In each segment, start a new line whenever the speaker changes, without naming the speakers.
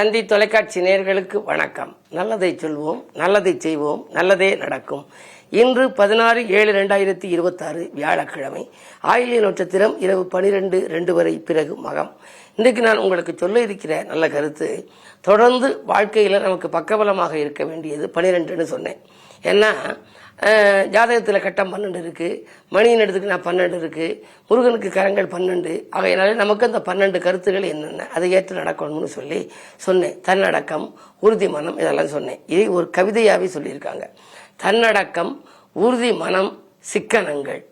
தந்தி தொலைக்காட்சி நேயர்களுக்கு வணக்கம். நல்லதை சொல்வோம், நல்லதை செய்வோம், நல்லதே நடக்கும். இன்று 16/7/2026 வியாழக்கிழமை. ஆயில்ய நட்சத்திரம் இரவு 12:02 வரை, பிறகு மகம். இன்றைக்கு நான் உங்களுக்கு சொல்ல இருக்கிற நல்ல கருத்து, தொடர்ந்து வாழ்க்கையில் நமக்கு பக்கபலமாக இருக்க வேண்டியது 12ன்னு சொன்னேன். ஏன்னா ஜாதகத்தில் கட்டம் 12 இருக்கு, மணியின் இடத்துக்கு நான் 12 இருக்கு, முருகனுக்கு கரங்கள் 12. ஆகையினாலே நமக்கு அந்த 12 கருத்துக்கள் என்னென்ன அதை ஏற்று நடக்கணும்னு சொல்லி சொன்னேன். தன்னடக்கம், உறுதி மனம், இதெல்லாம் சொன்னேன். இதை ஒரு கவிதையாவே சொல்லியிருக்காங்க. தன்னடக்கம், உறுதி மனம், சிக்கனங்கள்,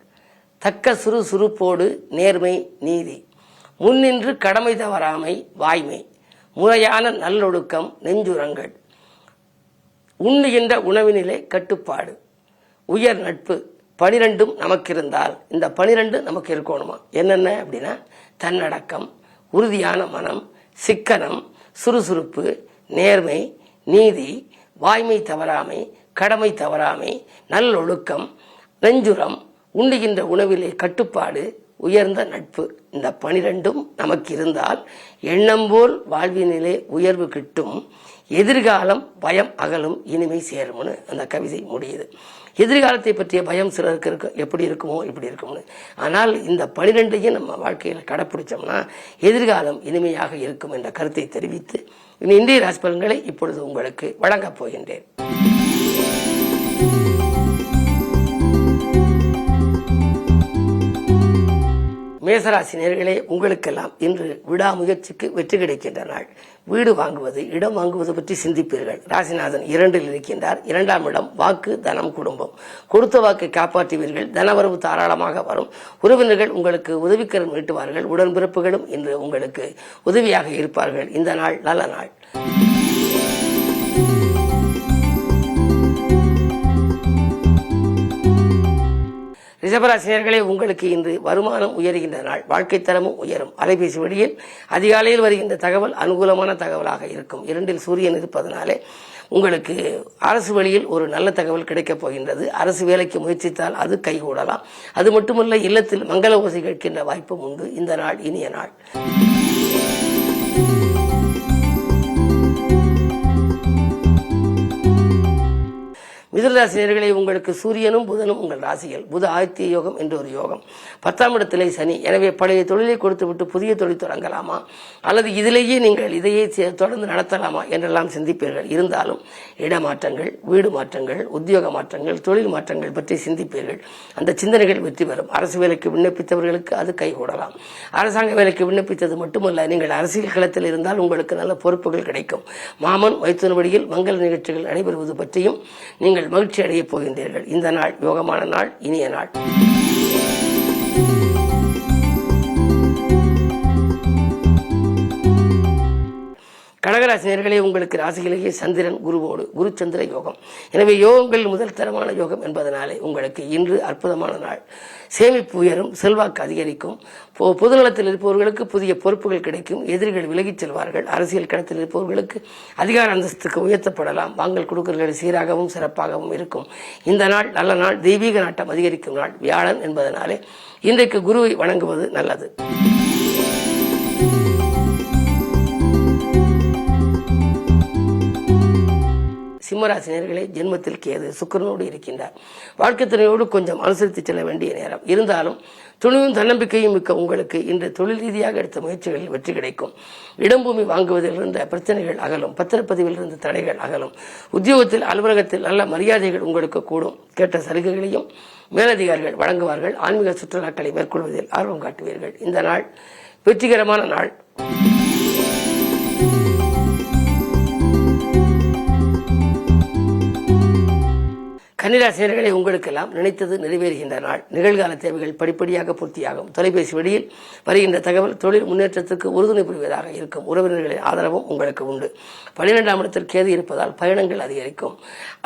தக்க சுறுசுறுப்போடு நேர்மை நீதி, முன்னின்று கடமை தவறாமை வாய்மை, முறையான நல்லொழுக்கம் நெஞ்சுரங்கள், உண்ணுகின்ற உணவினிலே கட்டுப்பாடு, உயர் நட்பு. 12 நமக்கு இருந்தால் இந்த 12 நமக்கு இருக்கணுமா? என்னென்ன அப்படின்னா, தன்னடக்கம், உறுதியான மனம், சிக்கனம், சுறுசுறுப்பு, நேர்மை, நீதி, வாய்மை தவறாமை, கடமை தவறாமை, நல்லொழுக்கம், நெஞ்சுரம், உண்ணுகின்ற உணவிலே கட்டுப்பாடு, உயர்ந்த நட்பு. இந்த 12 நமக்கு இருந்தால் எண்ணம் போல் வாழ்வினிலே உயர்வு கிட்டும், எதிர்காலம் பயம் அகலும், இனிமை சேரும்னு அந்த கவிதை முடியுது. எதிர்காலத்தை பற்றிய பயம் சிலருக்கு எப்படி இருக்குமோ இப்படி இருக்கும்னு. ஆனால் இந்த 12ஐயும் நம்ம வாழ்க்கையில் கடைப்பிடிச்சோம்னா எதிர்காலம் இனிமையாக இருக்கும் என்ற கருத்தை தெரிவித்து இந்திய ராசி பலன்களை இப்பொழுது உங்களுக்கு வழங்கப் போகின்றேன். மேசராசி நேயர்களே, உங்களுக்கெல்லாம் இன்று விடாமுயற்சிக்கு வெற்றி கிடைக்கின்ற நாள். வீடு வாங்குவது, இடம் வாங்குவது பற்றி சிந்திப்பீர்கள். ராசிநாதன் 2இல் இருக்கின்றார். 2ஆம் இடம் வாக்கு, தனம், குடும்பம். கொடுத்த வாக்கை காப்பாற்றுவீர்கள். தனவரவு தாராளமாக வரும். உறவினர்கள் உங்களுக்கு உதவிக்கரம் நீட்டுவார்கள். உடன்பிறப்புகளும் இன்று உங்களுக்கு உதவியாக இருப்பார்கள். இந்த நாள் நல்ல நாள். ரிஷபராசினியர்களே, உங்களுக்கு இன்று வருமானம் உயர்கின்ற நாள். வாழ்க்கை தரமும் உயரும். அலைபேசி வழியில் அதிகாலையில் வருகின்ற தகவல் அனுகூலமான தகவலாக இருக்கும். 2இல் சூரியன் இருப்பதனாலே உங்களுக்கு அரசு வழியில் ஒரு நல்ல தகவல் கிடைக்கப் போகின்றது. அரசு வேலைக்கு முயற்சித்தால் அது கைகூடலாம். அது மட்டுமல்ல, இல்லத்தில் மங்கள ஓசை கேட்கின்ற வாய்ப்பும் உண்டு. இந்த நாள் இனிய நாள். மிதுனராசினியர்களே, உங்களுக்கு சூரியனும் புதனும் உங்கள் ராசிகள். புத ஆதித்ய யோகம் என்ற ஒரு யோகம். 10ஆம் இடத்திலே சனி. எனவே பழைய தொழிலை கொடுத்துவிட்டு புதிய தொழில் தொடங்கலாமா, அல்லது இதிலேயே நீங்கள் இதையே தொடர்ந்து நடத்தலாமா என்றெல்லாம் சிந்திப்பீர்கள். இருந்தாலும் இடமாற்றங்கள், வீடு மாற்றங்கள், உத்தியோக மாற்றங்கள், தொழில் மாற்றங்கள் பற்றி சிந்திப்பீர்கள். அந்த சிந்தனைகள் வெற்றி பெறும். அரசு வேலைக்கு விண்ணப்பித்தவர்களுக்கு அது கைகூடலாம். அரசாங்க வேலைக்கு விண்ணப்பித்தது மட்டுமல்ல, நீங்கள் அரசியல் களத்தில் இருந்தால் உங்களுக்கு நல்ல பொறுப்புகள் கிடைக்கும். மாமன் மைத்துன வழியில் மங்கள நிகழ்ச்சிகள் நடைபெறுவது பற்றியும் நீங்கள் மகிழ்ச்சி அடையப் போகின்றீர்கள். இந்த நாள் யோகமான நாள், இனிய நாள். கடகராசினியர்களே, உங்களுக்கு ராசியிலேயே சந்திரன் குருவோடு குரு சந்திர யோகம். எனவே யோகங்கள் முதல் தரமான யோகம் என்பதனாலே உங்களுக்கு இன்று அற்புதமான நாள். சேமிப்பு உயரும், செல்வாக்கு அதிகரிக்கும். பொதுநலத்தில் இருப்பவர்களுக்கு புதிய பொறுப்புகள் கிடைக்கும். எதிரிகள் விலகிச் செல்வார்கள். அரசியல் களத்தில் இருப்பவர்களுக்கு அதிகார அந்தஸ்துக்கு உயர்த்தப்படலாம். வாங்கல் கொடுக்கல்கள் சீராகவும் சிறப்பாகவும் இருக்கும். இந்த நாள் நல்ல நாள். தெய்வீக நாட்டம் அதிகரிக்கும் நாள். வியாழன் என்பதனாலே இன்றைக்கு குருவை வணங்குவது நல்லது. சிம்மராசினியர்களே, ஜென்மத்தில் கேது சுக்கிரனோடு இருக்கின்றார். வாழ்க்கை துணையோடு கொஞ்சம் அனுசரித்து செல்ல வேண்டிய நேரம். இருந்தாலும் துணிவும் தன்னம்பிக்கையும் மிக்க உங்களுக்கு இன்று தொழில் ரீதியாக எடுத்த முயற்சிகளில் வெற்றி கிடைக்கும். இடம்பூமி வாங்குவதில் இருந்த பிரச்சனைகள் அகலும். பத்திரப்பதிவில் இருந்து தடைகள் அகலும். உத்தியோகத்தில், அலுவலகத்தில் நல்ல மரியாதைகள் உங்களுக்கு கூடும். கேட்ட சலுகைகளையும் மேலதிகாரிகள் வழங்குவார்கள். ஆன்மீக சுற்றுலாக்களை மேற்கொள்வதில் ஆர்வம் காட்டுவீர்கள். இந்த நாள் வெற்றிகரமான நாள். கன்னிராசினியர்களே, உங்களுக்கெல்லாம் நினைத்தது நிறைவேறுகின்ற நாள். நிகழ்கால தேவைகள் படிப்படியாக பூர்த்தியாகும். தொலைபேசி வழியில் வருகின்ற தகவல் தொழில் முன்னேற்றத்துக்கு உறுதுணை புரிவதாக இருக்கும். உறவினர்களின் ஆதரவும் உங்களுக்கு உண்டு. 12ஆம் இடத்தில் கேது இருப்பதால் பயணங்கள் அதிகரிக்கும்.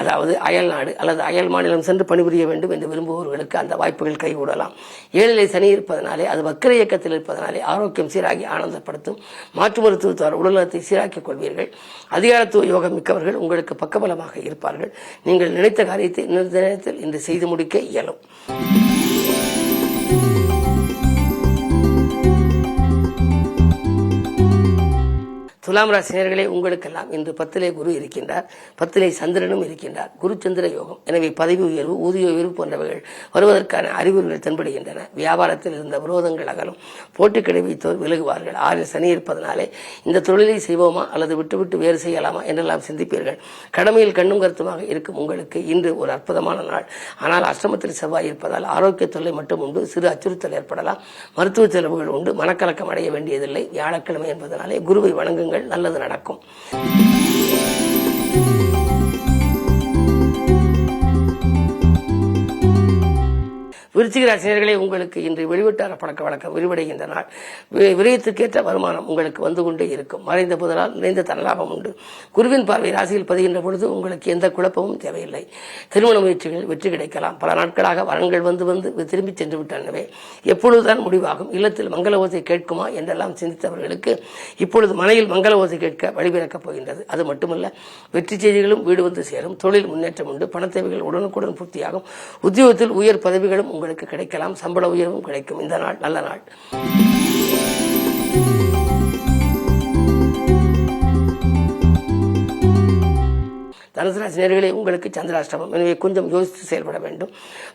அதாவது அயல் நாடு அல்லது அயல் மாநிலம் சென்று பணிபுரிய வேண்டும் என்று விரும்புபவர்களுக்கு அந்த வாய்ப்புகள் கைகூடலாம். 7இலே சனி இருப்பதனாலே, அது வக்கர இயக்கத்தில் இருப்பதனாலே ஆரோக்கியம் சீராகி ஆனந்தப்படுத்தும். மாற்று மருத்துவத்தால் உடல்நலத்தை சீராக்கிக் கொள்வீர்கள். அதிகாரத்துவ யோகம் மிக்கவர்கள் உங்களுக்கு பக்கபலமாக இருப்பார்கள். நீங்கள் நினைத்த காரியத்தை இன்னொரு நேரத்தில் இன்று செய்து முடிக்க இயலும். துலாம் ராசி நேயர்களே, உங்களுக்கெல்லாம் இன்று 10லே குரு இருக்கின்றார், 10லே சந்திரனும் இருக்கின்றார். குரு சந்திர யோகம். எனவே பதவி உயர்வு, ஊதிய உயர்வு போன்றவைகள் வருவதற்கான அறிகுறிகள் தென்படுகின்றன. வியாபாரத்தில் இருந்த விரோதங்கள் அகலும், போட்டி கிடைவைத்தோர் விலகுவார்கள். 6ல் சனி இருப்பதனாலே இந்த தொழிலை செய்வோமா அல்லது விட்டுவிட்டு வேறு செய்யலாமா என்றெல்லாம் சிந்திப்பீர்கள். கடமையில் கண்ணும் கருத்துமாக இருக்கும் உங்களுக்கு இன்று ஒரு அற்புதமான நாள். ஆனால் அஷ்டமத்தில் செவ்வாய் இருப்பதால் ஆரோக்கிய தொல்லை மட்டும் உண்டு. சிறு அச்சுறுத்தல் ஏற்படலாம். மருத்துவ செலவுகள் உண்டு. மனக்கலக்கம் அடைய வேண்டியதில்லை. வியாழக்கிழமை என்பதனாலே குருவை வணங்குங்கள், நல்லது நடக்கும். விருச்சிக ராசினியர்களே, உங்களுக்கு இன்று வெளிவட்டார பழக்க வழக்கம் விரிவடைகின்ற நாள். விரயத்திற்கேற்ற வருமானம் உங்களுக்கு வந்து கொண்டே இருக்கும். மறைந்த புதலால் நிறைந்த தனலாபம் உண்டு. குருவின் பார்வை ராசியில் பதிகின்ற பொழுது உங்களுக்கு எந்த குழப்பமும் தேவையில்லை. திருமண முயற்சிகளில் வெற்றி கிடைக்கலாம். பல நாட்களாக வரன்கள் வந்து திரும்பி சென்று விட்டனவே எப்பொழுதுதான் முடிவாகும். இல்லத்தில் மங்கள ஓசை கேட்குமா என்றெல்லாம் சிந்தித்தவர்களுக்கு இப்பொழுது மனையில் மங்கள ஓசை கேட்க வழிபிறக்கப் போகின்றது. அது மட்டுமல்ல, வெற்றி செய்திகளும் வீடு வந்து சேரும். தொழில் முன்னேற்றம் உண்டு. பண தேவைகள் உடனுக்குடன் பூர்த்தியாகும். உத்தியோகத்தில் உயர் பதவிகளும் உங்களுக்கு கிடைக்கலாம். சம்பள உயர்வும் கிடைக்கும். இந்த நாள் நல்ல நாள். தனுசு ராசி நேயர்களே, உங்களுக்கு சந்திராஷ்டமம். எனவே கொஞ்சம் யோசித்து செயல்பட வேண்டும்.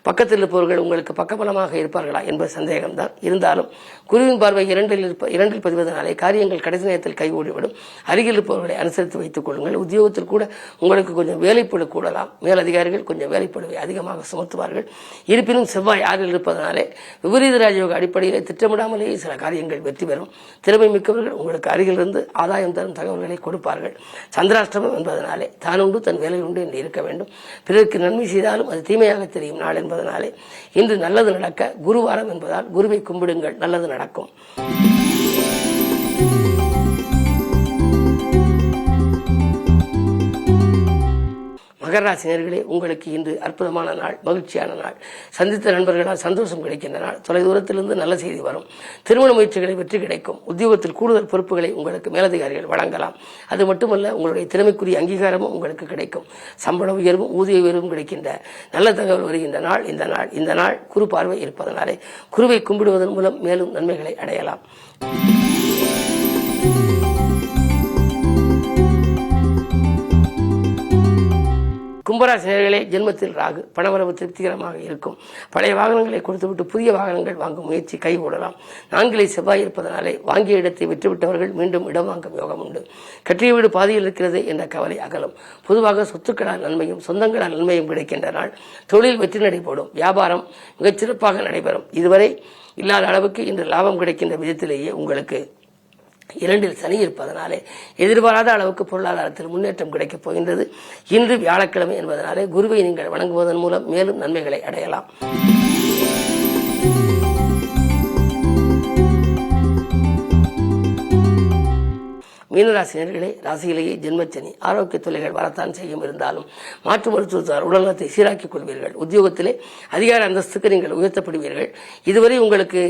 பக்கத்தில் இருப்பவர்கள் உங்களுக்கு பக்கபலமாக இருப்பார்களா என்பது சந்தேகம்தான். இருந்தாலும் குருவின் பார்வை இரண்டில் பதிவதனாலே காரியங்கள் கடைசி நேரத்தில் கைகூடிவிடும். அருகில் இருப்பவர்களை அனுசரித்து வைத்துக் கொள்ளுங்கள். உத்தியோகத்தில் கூட உங்களுக்கு கொஞ்சம் வேலைப்பளு கூடலாம். மேலதிகாரிகள் கொஞ்சம் வேலைப்பளுவை அதிகமாக சுமத்துவார்கள். இருப்பினும் செவ்வாய் 6ல் இருப்பதனாலே விபரீத ராஜயோக அடிப்படையில் திட்டமிடாமலேயே சில காரியங்கள் வெற்றி பெறும். திறமை மிக்கவர்கள் உங்களுக்கு அருகிலிருந்து ஆதாயம் தரும் தகவல்களை கொடுப்பார்கள். சந்திராஷ்டமம் என்பதனாலே தானுண்டு தன் வேலை உண்டு என்று இருக்க வேண்டும். பிறருக்கு நன்மை செய்தாலும் அது தீமையாக தெரியும் நாள் என்பதனாலே இன்று நல்லது நடக்க குருவாரம் என்பதால் குருவை கும்பிடுங்கள், நல்லது நடக்கும். மகர ராசி நேயர்களே, உங்களுக்கு இன்று அற்புதமான நாள், மகிழ்ச்சியான நாள். சந்தித்த நண்பர்களால் சந்தோஷம் கிடைக்கின்ற நாள். தொலைதூரத்திலிருந்து நல்ல செய்தி வரும். திருமண முயற்சிகளை வெற்றி கிடைக்கும். உத்தியோகத்தில் கூடுதல் பொறுப்புகளை உங்களுக்கு மேலதிகாரிகள் வழங்கலாம். அது மட்டுமல்ல, உங்களுடைய திறமைக்குரிய அங்கீகாரமும் உங்களுக்கு கிடைக்கும். சம்பள உயர்வும் ஊதிய உயர்வும் கிடைக்கின்ற நல்ல தகவல் வருகின்ற நாள் இந்த நாள் குரு பார்வை இருப்பதனாலே குருவை கும்பிடுவதன் மூலம் மேலும் நன்மைகளை அடையலாம். கும்பராசி நேயர்களே, ஜென்மத்தில் ராகு. பணவரவு திருப்திகரமாக இருக்கும். பழைய வாகனங்களை கொடுத்துவிட்டு புதிய வாகனங்கள் வாங்கும் முயற்சி கைகூடலாம். 4ல் செவ்வாய் இருப்பதனாலே வாங்கிய இடத்தை விற்றுவிட்டவர்கள் மீண்டும் இடம் வாங்கும் யோகம் உண்டு. கட்டிய வீடு பாதியில் இருக்கிறது என்ற கவலை அகலும். பொதுவாக சொத்துக்களால் நன்மையும் சொந்தங்களால் நன்மையும் கிடைக்கின்ற நாள். தொழில் வெற்றி நடைபோடும். வியாபாரம் மிகச்சிறப்பாக நடைபெறும். இதுவரை இல்லாத அளவுக்கு இன்று லாபம் கிடைக்கின்ற விதத்திலேயே உங்களுக்கு 2ல் சனி இருப்பதனாலே எதிர்பாராத அளவுக்கு பொருளாதாரத்தில் முன்னேற்றம் கிடைக்கப் போகின்றது. இன்று வியாழக்கிழமை என்பதனாலே குருவை நீங்கள் வணங்குவதன் மூலம் மேலும் நன்மைகளை அடையலாம். மீனராசினியர்களே, ராசியிலேயே ஜென்மச்சனி. ஆரோக்கிய தொல்லைகள் வரத்தான் செய்யும். இருந்தாலும் மாற்று மருத்துவத்தார் உடல்நலத்தை சீராக்கிக் கொள்வீர்கள். உத்தியோகத்திலே அதிகார அந்தஸ்துக்கு நீங்கள் உயர்த்தப்படுவீர்கள். இதுவரை உங்களுக்கு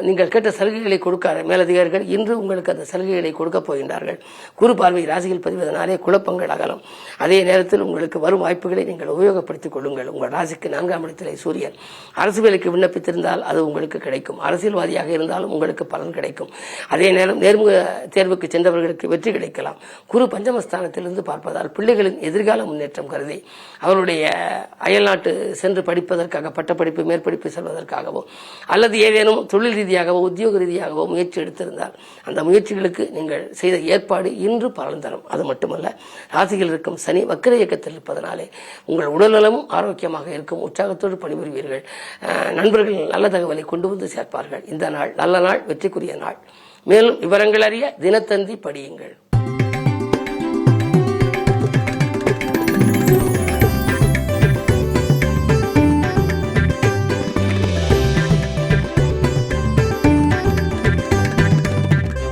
நீங்கள் கேட்ட சலுகைகளை கொடுக்காத மேலதிகாரிகள் இன்று உங்களுக்கு அந்த சலுகைகளை கொடுக்கப் போகின்றார்கள். குரு பார்வை ராசியில் பதிவதனாலே குழப்பங்கள் அகலும். அதே நேரத்தில் உங்களுக்கு வரும் வாய்ப்புகளை நீங்கள் உபயோகப்படுத்திக் கொள்ளுங்கள். உங்கள் ராசிக்கு 4ஆம் இடத்திலே சூரியன். அரசு வேலைக்கு விண்ணப்பித்திருந்தால் அது உங்களுக்கு கிடைக்கும். அரசியல்வாதியாக இருந்தாலும் உங்களுக்கு பலன் கிடைக்கும். அதே நேரம் நேர்முக தேர்வுக்கு சென்றவர்களுக்கு வெற்றி கிடைக்கலாம். குரு பஞ்சமஸ்தானத்திலிருந்து பார்ப்பதால் பிள்ளைகளின் எதிர்கால முன்னேற்றம் கருதி அவருடைய அயல்நாட்டு சென்று படிப்பதற்காக பட்டப்படிப்பு மேற்படிப்பு செல்வதற்காகவோ அல்லது ஏதேனும் தொழில் ரீதியாகவோ உத்தியோக ரீதியாகவோ முயற்சி எடுத்திருந்தால் அந்த முயற்சிகளுக்கு நீங்கள் செய்த ஏற்பாடு இன்று பலன் தரும். அது மட்டுமல்ல, ராசியில் இருக்கும் சனி வக்கிர இயக்கத்தில் இருப்பதனாலே உங்கள் உடல்நலமும் ஆரோக்கியமாக இருக்கும். உற்சாகத்தோடு பணிபுரிவீர்கள். நண்பர்கள் நல்ல தகவலை கொண்டு வந்து சேர்ப்பார்கள். இந்த நாள் நல்ல நாள், வெற்றிக்குரிய நாள். மேலும் விவரங்கள் அறிய தினத்தந்தி படியுங்கள்.